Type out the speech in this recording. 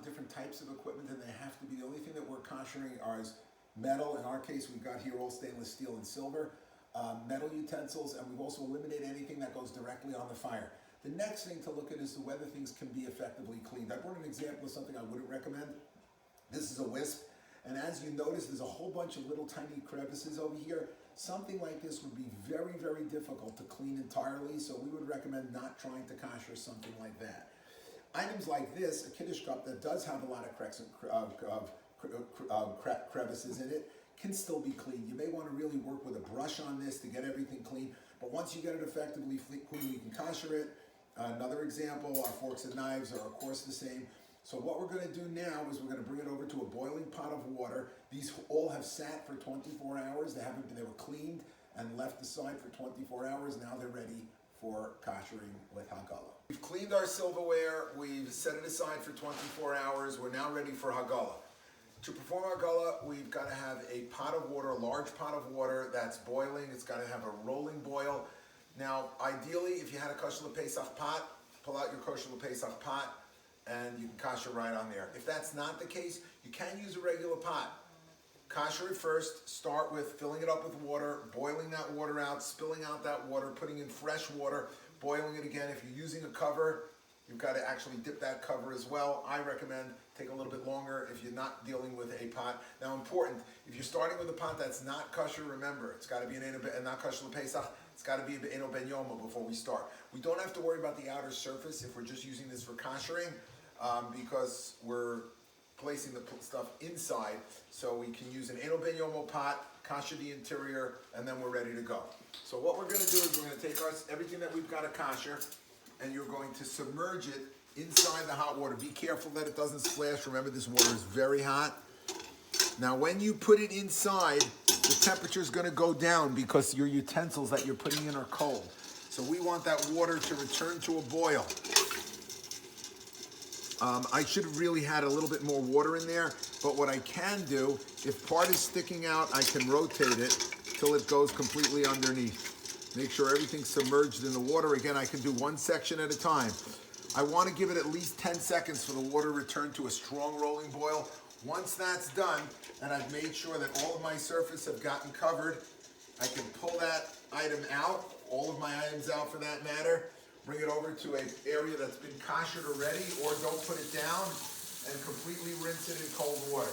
of different types of equipment and they have to be, the only thing that we're koshering is metal. In our case, we've got here all stainless steel and silver, metal utensils, and we've also eliminated anything that goes directly on the fire. The next thing to look at is whether things can be effectively cleaned. I brought an example of something I wouldn't recommend. This is a wisp, and as you notice, there's a whole bunch of little tiny crevices over here. Something like this would be very, very difficult to clean entirely, so we would recommend not trying to kosher something like that. Items like this, a kiddush cup that does have a lot of crevices in it, can still be cleaned. You may want to really work with a brush on this to get everything clean, but once you get it effectively clean, you can kosher it. Another example, our forks and knives are of course the same. So what we're going to do now is we're going to bring it over to a boiling pot of water. These all have sat for 24 hours. They were cleaned and left aside for 24 hours. Now they're ready for koshering with Hagala. We've cleaned our silverware. We've set it aside for 24 hours. We're now ready for Hagala. To perform Hagala, we've got to have a pot of water, a large pot of water that's boiling. It's got to have a rolling boil. Now, ideally, if you had a kosher Pesach pot, pull out your kosher Pesach pot, and you can kosher right on there. If that's not the case, you can use a regular pot. Kosher it first, start with filling it up with water, boiling that water out, spilling out that water, putting in fresh water, boiling it again. If you're using a cover, you've got to actually dip that cover as well. I recommend take a little bit longer if you're not dealing with a pot. Now important, if you're starting with a pot that's not kosher, remember, it's got to be not kosher Pesach, it's got to be Eno Ben Yoma before we start. We don't have to worry about the outer surface if we're just using this for koshering, because we're placing the stuff inside, so we can use an Eno Ben Yomo pot, kosher the interior, and then we're ready to go. So what we're going to do is we're going to take everything that we've got to kosher, and you're going to submerge it inside the hot water. Be careful that it doesn't splash. Remember, this water is very hot. Now, when you put it inside, the temperature is going to go down because your utensils that you're putting in are cold. So we want that water to return to a boil. I should have really had a little bit more water in there, but what I can do, if part is sticking out, I can rotate it till it goes completely underneath. Make sure everything's submerged in the water. Again, I can do one section at a time. I want to give it at least 10 seconds for the water to return to a strong rolling boil. Once that's done, and I've made sure that all of my surface have gotten covered, I can pull that item out, all of my items out for that matter, bring it over to an area that's been koshered already, or don't put it down, and completely rinse it in cold water.